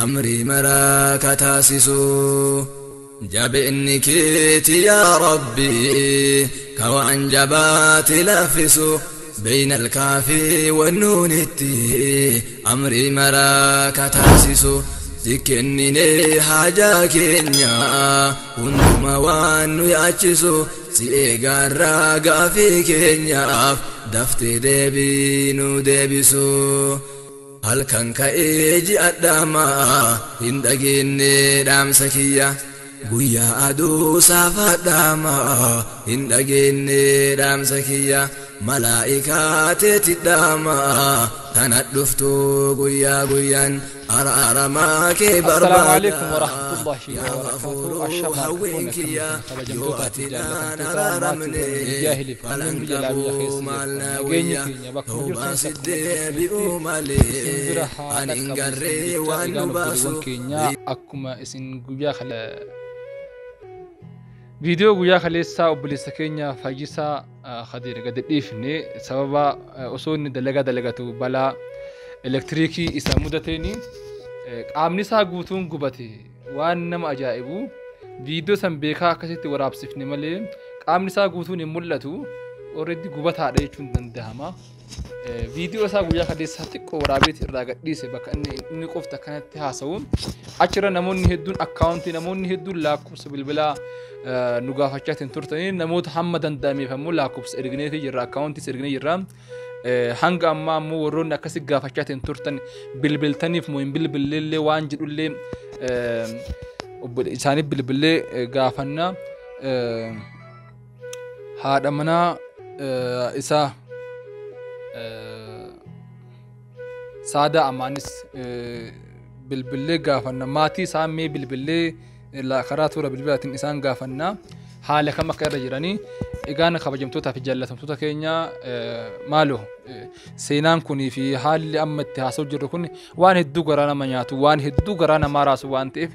أمري مراك تاسسو جبئني كيتي يا ربي كوان جبات لافسو بين الكافي والنون التي أمري مراك تاسسو ذكرني حاجة كينيا كنتما وانو يأتشسو سيئقان راقا في كينيا دفتي ديبينو ديبسو هل كان كأيجي أداما هندقيني دام سكية قويا أدو سافا داما هندقيني دام سكية ملائكات تداما تندفتو قويا قويا أرى ما كبر. السلام عليكم ورحمة الله وبركاته. الشمال يا يواتنا نرى مني جاهلي فلان بجلابي خيس توبا سدي بأمالي أن إنقري وأنباسو أكما إسن قويا فيديو قويا خليسا وبليسا كينيا فاجيسا خدير قد إفني سببا أصول دلقاتو بلا إلكتريكي إسا مدتيني قامني سا قوتون قبتي وان نما أجائبو فيديو سنبيكا كسيتي ورابسفني مالي قامني سا قوتون ملتو already قبت هذا يجون دندهما فيديو سا قويا خديس هتكو ورابيت الراقات ديسي بك أني قفتا كانت تحاسوون أشرا نمون هدون أكاونتي نمون هدون لاكوبس بالبلا نقافتشات انتورتاني نموت حمدا دامي فمو لاكوبس إرغني في جرا أكاونتي سيرغني جرا hanga amma mu warroon akkasi gaafachaatiin turtan bilbiltaniif moo hin bilbilleellee waan jedhullee isaanii bilbillee gaafanna haadha manaa isaa Saada Amaanis bilbillee gaafanna maatii isaa mee bilbillee karaa toora bilbilaatiin isaan gaafanna haala kam akka irra jiranii egaan kabajamtoota fi jaallatamtoota keenya maalo seenaan kunii fi haalli amma itti haasa'u jirru kun waan hedduu garaa nama nyaatu waan hedduu garaa nama raasu waan ta'eef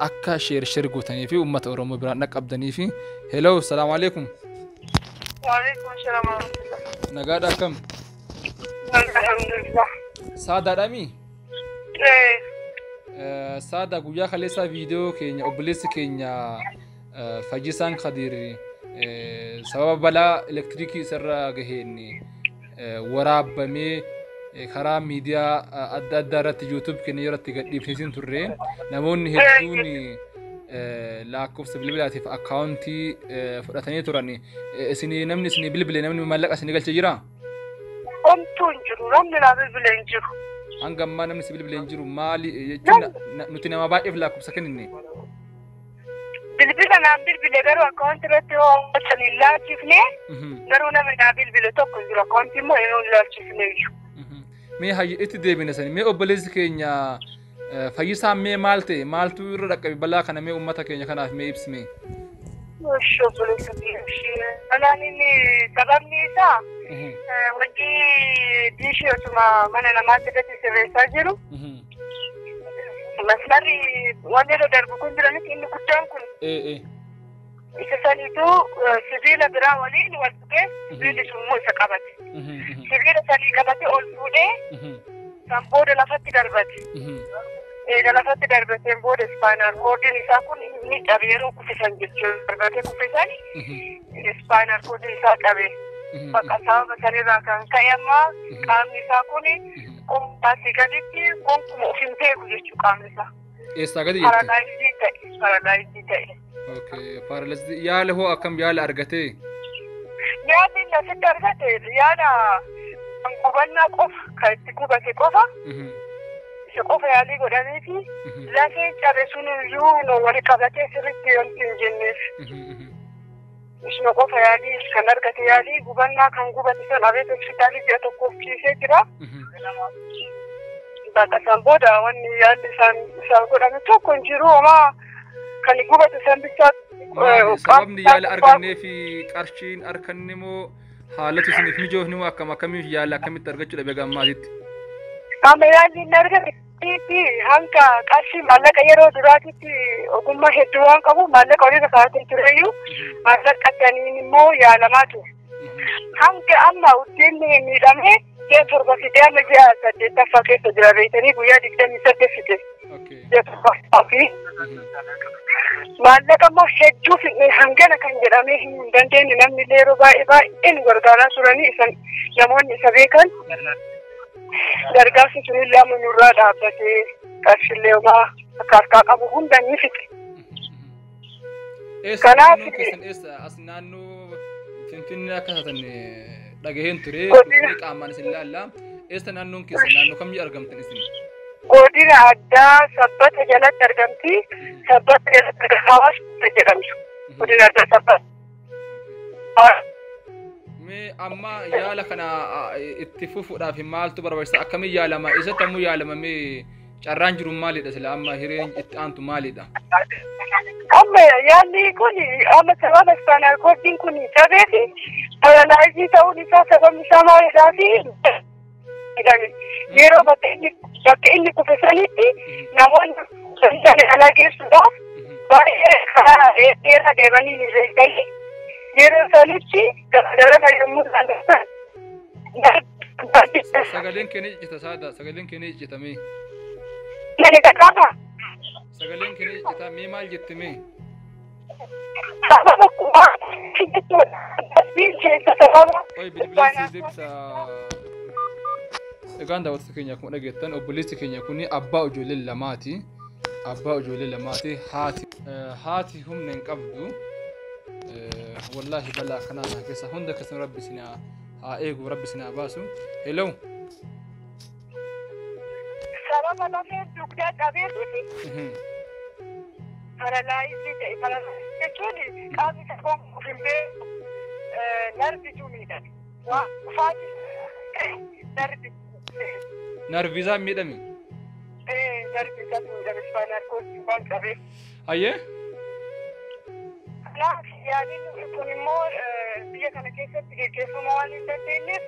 akka sheer gootanii fi uummata Oromoo biraan dhaqqabdanii fi hello salaamu alaykum. Wa alaykum salaam wa rahmatullah. Nagaadha akkam? Alhamdulillah. Saadaadha mi? Saada guyyaa kaleessaa viidiyoo keenya obboleessi keenya Fayyisaan Khadiir sababa balaa elektirikii isarra gaheen waraabamee karaa miidiyaa adda addaa irratti YouTube keenya irratti gadhiifsiisin turre namoonni hedduun lakkoofsa bilbilaatiif akkaawuntii fudhatanii turan namni isin bilbile namni maallaqa isin galchee jira? Homtuu hin jiru namni naa bilbile hin jiru. Hanga ammaa namni isin bilbile hin jiru maali jechuun nuti nama baay'eef lakkoofsa kennine. Bilbila naan bilbile garuu akkaawuntii irratti hojjetan hin laalchifne garuu namni naa bilbile tokko hin jiru akkaawuntii immoo hin laalchifne iyyuu. Mee hayyi itti deebina sani mee obboleessi keenya Fayyisaan mee maal ta'e maaltu irra dhaqqabe balaa kana mee uummata keenya kanaaf mee ibsi mee. Obboleessa keenya balaan inni sababni isaa wanti diishii osuma mana namaatti irratti sirreessaa jiru. Masmarri wanti irra darbu kun jiranitti inni guddaan kun isa saniitu sibiila biraa waliin wal tuqee sibiilli sun immoo isa qabate. Sibiila sanii qabate ol fuudhee kan booda lafatti darbate. Lafatti darbateen booda ispaanaal koodiin isaa kun ni cabe yeroo kuffisan jechuudha. Darbatee kuffisan ispaanaal koodiin isaa cabe. Bakka sababa sanirraa kan ka'e ammaa qaamni isaa kun qombaasii gaditti gonkumaa of hin beeku jechuudha qaamni isaa. Eessaa gadi jechuudha? Paralaayizii ta'e. Paralaayizii yaala hoo akkam yaala argatee? Yaalli inni asitti argate yaala gubannaa qofa kan itti gubate qofa. Isa qofa yaalii godhamee fi lafeen cabe sun iyyuu wali qabatee sirriitti wanti hin jenneef. Isuma qofa yaalii kan argate yaalii gubannaa kan gubate san abeet hospitaalii ji'a tokkoof ciisee jira. Bakka san booda wanni yaalli isaan godhame tokko hin jiru homaa kan gubate san bichaa. Sababni yaala argannee fi qarshiin arganne moo haalatu isiniif mijoofni moo akkamiif yaala akkamitti argachuu dhabe gammaatitti? Amma yaalli inni argate hanga qarshii maallaqa yeroo duraatitti ogummaa hedduu waan qabu maallaqa waliin kaa'atee tureyyuu maallaqataniin immoo yaalamaa ture. Hanga amma uddeenni miidhamee Ji'a torba fidee amma ji'a saddeettaffaa keessa jira beektanii guyyaa 28 fide. Ji'a torbaffaa fi maallaqa immoo hedduu fidne hangana kan jedhamee hin dandeenye namni illee yeroo baay'ee nu gargaaraa turanii isan namoonni isa beekan gargaarsi sunillee amma nurraa dhaabbatee qarshillee homaa akka harkaa qabu hunda ni fixe. Kanaaf as naannoo Finfinnee akka taatan dhagaheen ture qaamaan isin ilaalla. Eessa naannoon keessan naannoo kamii argamtan isin? Godina addaa Sabbata jalatti argamti. Sabbata jalatti Hawaasa jedhamtu. Godina addaa Sabbata. Mee amma yaala kana itti fufuudhaaf maaltu barbaachisa? Akkamiin yaalama? Eessatti ammoo yaalamamee carraan jiru maalidha sila amma hireen itti aantu maalidha? Amma yaalli kun amma sababa ispaanaal koodiin kun cabeeti paralaayizii ta'uun isaa sababni isaa maalidhaa fi yeroo bakka inni kufe sanitti namoonni sana alaa geessuudhaaf baay'ee karaa dheeraa deemanii ni beekanii yeroo sanitti gargaara yommuu danda'an. Sagaleen keenya ijjita saada sagaleen keenya ijjitamee. Nani kakaafa. Sagaleen keenya ijjita mee maal jette mee? Sababa kumaa keessa sababa. Oyi bilbilaan si deebisa. Egaan daawwattoota keenya akkuma dhageettan obboleessi keenya kun abbaa ijoollee lamaati. Abbaa ijoollee lamaati haati humna hin qabdu. Wallaahi balaa kanaa keessa hunda keessan rabbi sinaa haa eegu rabbi sinaa baasu. Hello. Sababa lafee dugdaa qabeetti. Paralaayizii ta'e paralaayizii jechuun qaamni tokko ofillee narbituu miidhame. Waa ufaati narbi. Narviizaa miidhame. Narviizaa miidhame ispaanaal koodii waan qabee. Ayyee. Kanaaf yaadni kun immoo biyya kana keessatti gaggeeffama waan hin dandeenyeef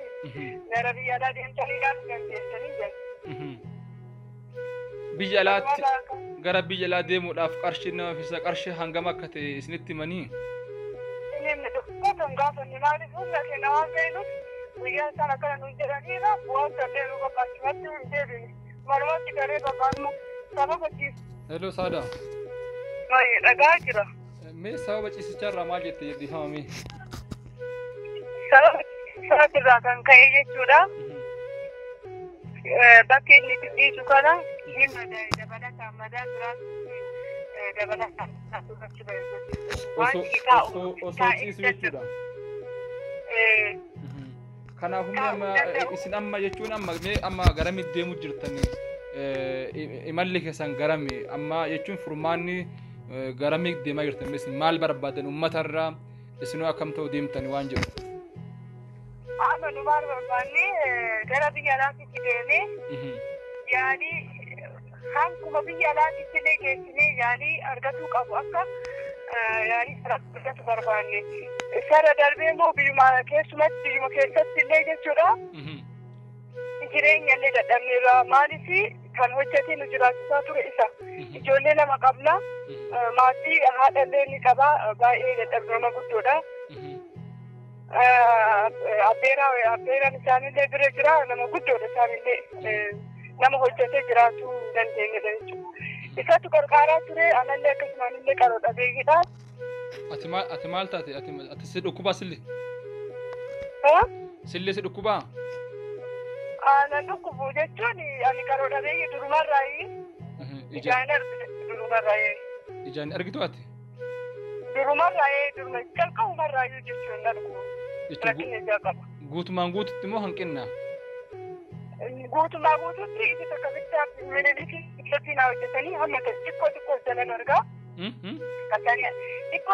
gara biyya alaa deemtanii ilaaluu dandeessanii jiru. Biyya alaatti gara biyya alaa deemuudhaaf qarshii nama fisa qarshii hangam akka ta'e isinitti himanii? Inni dhukkubsatan gaafanne maaliif humna kenna waan ta'eef guyyaa isaan akkana nuyi jedhaniira waan sallee nu bakkaachumatti hin deebine marumatti garee bakkaannu sababa ciisu. Hello Saada. Baay'ee dhagaa jira. Mee sababa ciisicharraa maal jette jedhi himamee? Sababa ciisicharraa kan ka'e jechuudha. Bakki inni dhiisu kana dhimma dabalataan madaa biraatti dabalataan asirratti osoo ciisu jechuudha. Kanaafuu isin amma jechuun amma garamitti deemuu jirtan imalli keessan garami amma jechuun furmaanni garamitti deemaa jirtan isin maal barbaadan uummatarraa isinoo akkam ta'u deemtan waan jedhu. Amma nu maal barbaanne gara biyya alaatti deemee yaalii hankuma biyya alaatti illee geessinee yaalii argachuu qabu akka yaalii argatu barbaanne. Isarra darbee immoo biyyuma keessumatti biyyuma keessatti illee jechuudha. Jireenya illee dadhabneerra maaliif kan hojjetee nu jiraachisaa ture isa. Ijoollee lama qabna. Maatii haadha illee ni qaba baay'ee dadhabnama guddoodha. Abbeeraan isaanillee bira jira nama guddoodha isaanillee nama hojjetee jiraachuu dandeenyedha jechuudha. Isatu gargaaraa ture anallee akkasumallee qaroo dhabeeyyiidha. Ati maal taate? Ati si dhukkubaa silli? Silli si dhukkubaa? Ana dhukkubu jechuun ani qaroo dhabeeyyi durumarraayi. Ijaan argite durumarraayi. Ijaan argitu ati? Durumarraayi duruma calqabumarraayi jechuun nargu. Rakkina ijaa qaba. Guutumaan guututti moo hanqinna? Guutumaa guututti iji tokko bittaaf miniliki ibsatiin hojjetanii hamma xiqqoo jalan argaa.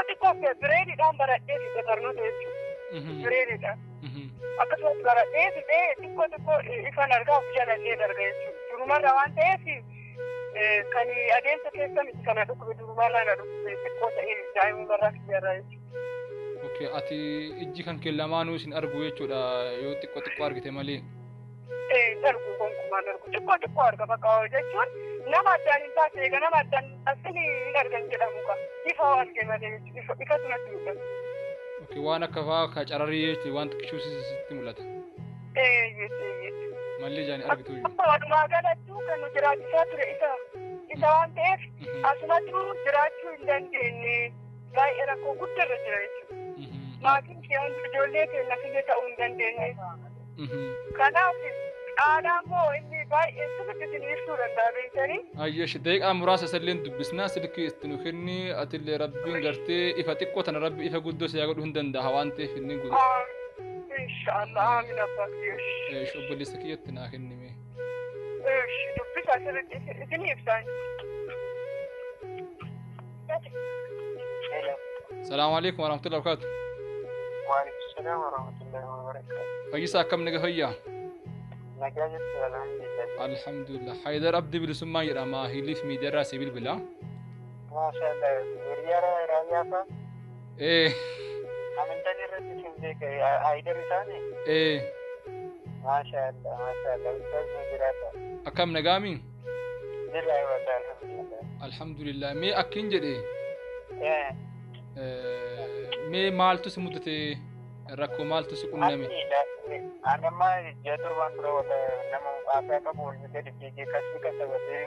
Xiqqoo bireedidhaan baradhee fide barnoota jechuudha. Bireedidhaan. Akkasumas baradhee fide xiqqoo ifan argaa of jalallee darga jechuudha. Durumarra waan ta'eef kan adeemsa keessa miti kana dhukkube durumarraa na dhukkube xiqqoo ta'ee daa'imummarraa fideerra jechuudha. Okay, ati ijji kan kee lamaanuu isin argu jechuudha yoo xiqqoo argite malee. Darbu gonkumaan darbu xiqqoo arga bakka jechuun nama addaan hin taase egaa nama addaan asini hin argan jedhamu ka ifa arge malee ifa sunatti mul'ata. Okay, waan akka fa'aa ka cararii jechuun waan xiqqishuu sitti mul'ata. Malli jaani argitu. Walumaa galatti kan nu jiraachisaa ture isa waan ta'eef asumatti jiraachuu hin dandeenye baay'ee rakkoo guddaarra jira jechuudha. Maatiin kiyaan ijoollee keenya fillee ta'uu hin dandeenye. Kanaaf aadaa immoo inni baay'ee sirriitti isin ibsuu danda'a beektanii. Ayyash daqiiqaa muraasa isalleen dubbisnaa silkii itti nu kenni atillee rabbiin gartee ifa xiqqoo tana rabbi ifa guddoo si yaa godhuu hin danda'a waan ta'eef inni guddoo. Inshallah amiin abbaa kiyyosh. Obboleessa kiyyatti naa kennime. Dubbisa asirratti isin ibsaan. Salaamu alaikum warahmatullahi wabarakatuh. Waalaikum salaam warahmatullahi wabarakatuh. Fayyisaa akkam naga fayyaa? Nagaa jirtu alhamdulillah. Alhamdulillah. Haydar Abdi bilisummaa jedhama hiliif miidiyaarraa si bilbila. Maashaallah. Hiriyaara raayyaa fa'a? Amantaan irratti siin beeka Haydar isaanii? Maashaallah maashaallah. Ustaazni jiraata. Akkam nagaami? Jirraa wata alhamdulillah. Alhamdulillah. Mee akkin jedhe? Mee maaltu si mudate rakkoo maaltu si qunname? Anamma jatuh waan dura wala nama apa qabu wal gadi fiigee kasii kasabatee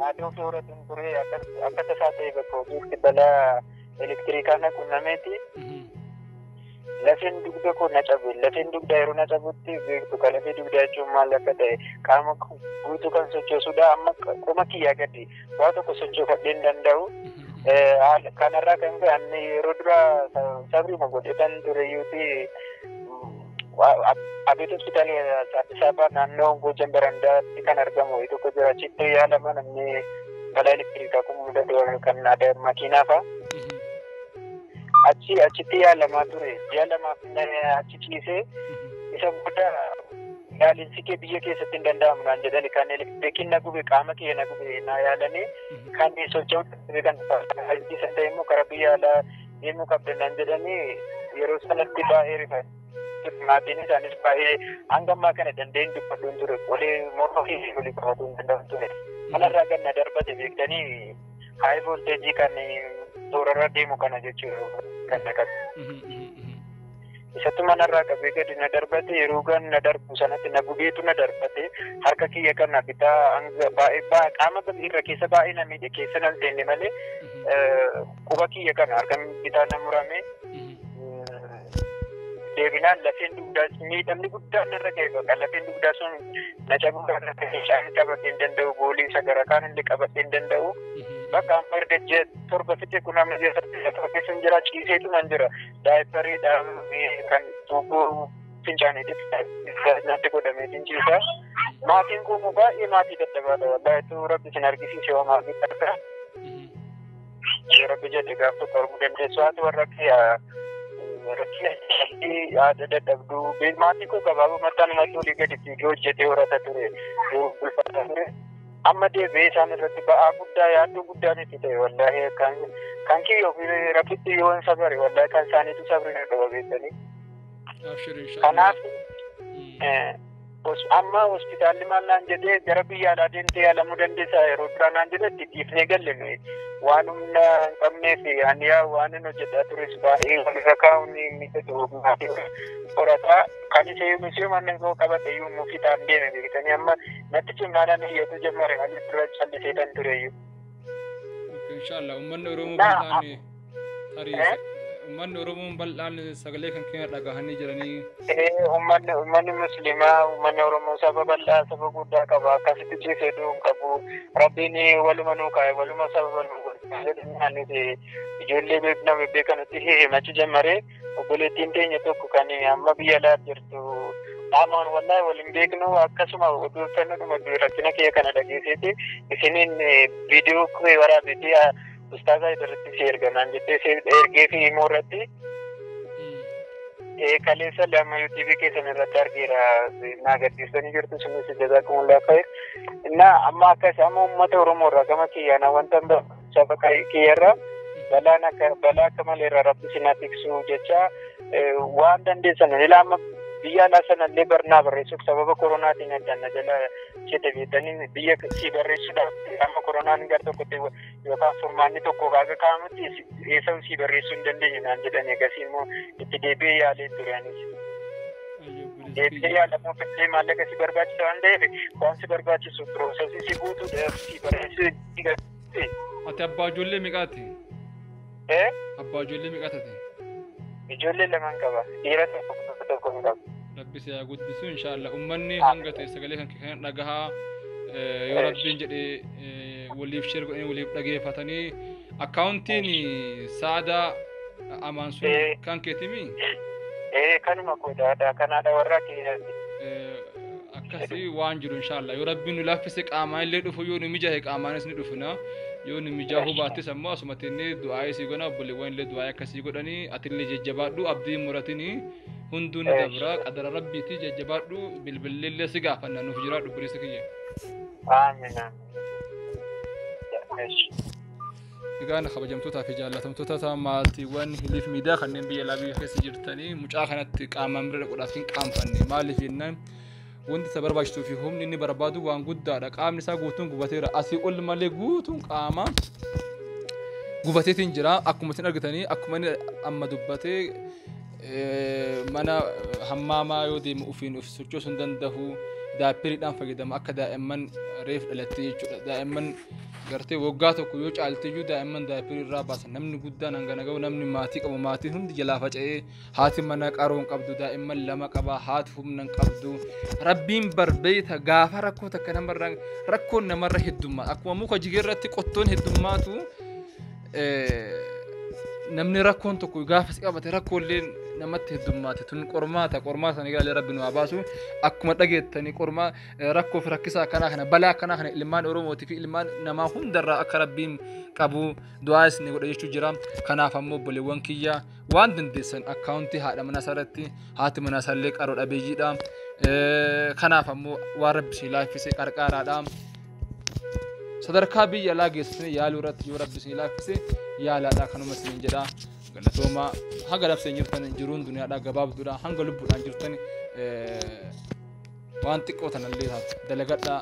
maatiin sooratiin ture akka tasaa ta'e bakka hojiitti balaa elektirikaa na qunnameeti. Lafeen dugda koo na cabe lafeen dugda yeroo na cabutti beektu ka lafee dugdaa jechuun maal akka ta'e qaama guutuu kan sochoosudha amma qoma kiyyaa gadi waa tokko sochoofadhee hin danda'u. Kanarraa kan ka'e yeroo dura sabrii godhetan tureyyuuti abid hospitaal Addis Ababa naannoo Gojan Barandaatti kan argamu tokko jira achitti yaalaman namni balaa elektirikaa kun mudatu kan ada makiinaa fa'a. Achitti yaalamaa ture yaalamaaf achi ciisee isa booda yaalinsi kee biyya keessatti hin danda'amu naan jedhani kan elektirikiin na gube qaama kee na gube na yaalanii kan socho'uu kan isa ta'e immoo karaa biyya alaa deemuu qabdan naan jedhanii yeroo sanatti baay'ee rifate. Maatiin isaanis baay'ee hanga ammaa kana dandeenye dubbadhuun ture qolee morma fi olii qabatu hin danda'u ture. Kanarraa ganna darbate beektanii high voltage kan toorarra deemu kana jechuudha kan naqatu. Isatti manarraa qabee gadi na darbate yeroo gan na darbu sanatti na gubeetu na darbate harka kiyya kana bitaa baay'ee qaama irra keessa baay'ee na miidhe keessa nan seenne malee quba kiyya kana harka bitaa na murame. Deebinaan lafeen dugdaas miidhamni guddaan irra ga'e bakka lafeen dugdaa sun na cabuudhaan akka bishaan qabatee hin danda'u goolii isa gara kaan illee qabatee hin danda'u. Bakka amma erga torba fixe kun amma keessa hin jira ciiseetu nan jira daayipariidhaan kan tuubboo fincaaniitiif natti godhameetiin ciisa. Maatiin kun baay'ee maatii dadhabaadha wallaahi rabbi sin argisiise waa maatii argaa. Yoo rabbi jedhe gaaf tokko arguu dandeessu haati warra yaada dadhabduu maatii koo gabaabaa mataan madduu gadi fiigee hojjetee horata ture ulfaataa ture amma deebi'ee isaan irratti ba'aa guddaa yaaddoo guddaan itti ta'e wallaahi kan kiyyoo fi rabbitti yoo hin sabare wallaahi kan isaaniitu sabrina qaba beektanii. Kanaaf amma hospitaalli maal naan jedhee gara biyya alaa deemtee yaalamuu dandeessaa yeroo duraa naan jedhetti dhiifnee galle waan humna hin qabneef aniyaa waan hin hojjetaa tures baay'ee walirra kaa'uun miidhatu horataa kan isa yoomisiyo mannen koo qabate iyyuu mufitaan deeme beektanii amma natti cimnaadhaan hiyyatu jammare malee dura callisee kan tureyyuu. Inshallah uummanni Oromoo bal'aan tarii uummanni Oromoo bal'aan sagalee kan keenya dhagahanii jiranii. Uummanni musliimaa uummanni Oromoo saba bal'aa saba guddaa qaba akkasitti ciisee du'uun qabu rabbiin waluma nuu kaa'e waluma saba bal'uu ijoollee beekna beekanutti himachi jammaree obboleettiin teenya tokko kan amma biyya alaa jirtu dhaamaan wallaahi waliin beeknu akkasuma odeeffannoo rakkina kee kana dhageesseeti isiniin viidiyoo waraabetee ustaazaa irratti si erganaan jettee ergee fi immoo irratti kaleessa lama YouTube keessan irratti argeera naa gadhiistanii jirtu sunis jazaakumullahu khair na amma akkas amma uummata Oromoo irraa gama kiyyaana wanta saba kiyyarra balaa akka malee irraa rabbi sinaa tiksuu jecha waan dandeessan ilaa amma biyya alaa sanallee barnaa barreessuuf sababa koronaatiin addanna jala jedhe beektanii biyya sii barreessuudhaaf amma koronaan gara tokkotti yookaan furmaanni tokko kaaga kaa'amutti eessa sii barreessuu hin dandeenye naan jedhan eegasii immoo itti deebi'ee yaalee ture anis. deebisee yaalamuuf illee maallaqa si barbaachisa waan ta'eef waan si barbaachisu piroosesii si guutuu si bareessuu ati abbaa ijoollee meeqaati? Abbaa ijoollee meeqaati? Ijoollee lamaan qaba. Dhiira tokko qaba. Rabbisi yaa guddisu inshallah ummanni hanga ta'e sagalee kan dhagahaa yoo rabbiin jedhee waliif share godhanii waliif dhageeffatanii akkaawuntiin Saadaa Amansuun kan keetimi? Kanuma kodaadha kanaadha warra keessaati. Akkasii waan jiru inshallah yoo rabbiin nu laaffise qaamaan illee dhufu yoo nu mijaa'e qaamaanis ni dhufna. Yoo nu mijaa'uu baattes ammoo asumatti inni du'aa isii godhana obboleewwan illee du'aa akkasii godhanii ati illee jajjabaadhu abdiin muratini hunduun dabra qadara rabbiiti jajjabaadhu bilbillee illee si gaafanna nuuf jiraadhu biriisa kiyya. Amiin. Egaan kabajamtootaa fi jaallatamtoota maatiiwwan Hiliif Miidiyaa kanneen biyya alaa biyya keessa jirtanii mucaa kanatti qaamaan bira dhaquudhaaf hin qaanfanne maaliif jennaan wanti isa barbaachisuu fi humni inni barbaadu waan guddaadha. Qaamni isaa guutuun gubateera. Asii ol malee guutuun qaama gubateetiin jira. Akkuma isin argitanii akkuma inni amma dubbatee mana hammaamaa yoo deemu ofiin of sochoosuu hin danda'u. Daappiriidhaan fayyadama akka daa'imman reef dhalattee jechuudha. Daa'imman gartee waggaa tokko yoo caalteeyyuu daa'imman daappirii irraa baasan namni guddaan hangana ga'u namni maatii qabu maatiin hundi jalaa faca'ee haati mana qaroon qabdu daa'imman lama qaba haati humna hin qabdu rabbiin barbeeta gaafa rakkoo takka namarraa rakkoon namarra heddummaa akkuma muka jigee irratti qottoon heddummaatu namni rakkoon tokko gaafa si qabate rakkoolleen namatti heddummaate tun qormaata ni galee rabbi nu abaasu akkuma dhageettanii qormaa rakkoo fi rakkisaa akkanaa kana balaa akkanaa kana ilmaan Oromootii fi ilmaan namaa hundarraa akka rabbiin qabu du'aas ni godha jechuu jira. Kanaaf ammoo obboleewwan kiyya waan dandeessan akkaawuntii haadha manaa isaarratti haati manaa isaallee qaroo dhabeeyyiidha. Kanaaf ammoo waan rabbi si laaffise qarqaaraadha. Sadarkaa biyya alaa geessanii yaaluu irratti yoo rabbi si laaffise yaalaadha kanuma isin jedha. Galatooma hanga labseen jirtan jiruun duniyaadhaa gabaabduudha hanga lubbuudhaan jirtan waan xiqqoo tanallee taatu dalagadhaa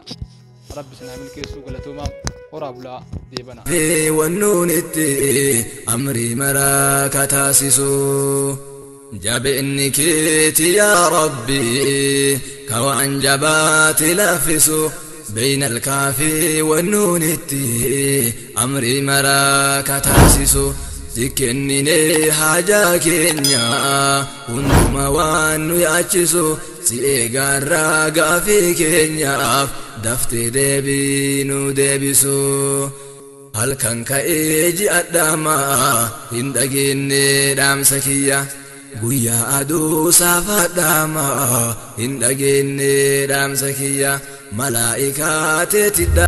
rabbi sinaa milkeessuu galatooma horaa bulaa deebana. Wannuun itti amrii maraa kataasisu jabeenni keeti yaa rabbi kawaan jabaati laffisu بين الكافي والنون أمري مرا كتاسسو سكنني حاجة كينيا هندما وانو يأتشسو سيغارا غافي كينيا دفتي ديبينو ديبسو هل كان كايجي أداما هندقيني دام سكيا guyyaa aduu saafadhaama hin dhageenye dhaamsa kiyya malaa'ikaa teetidha.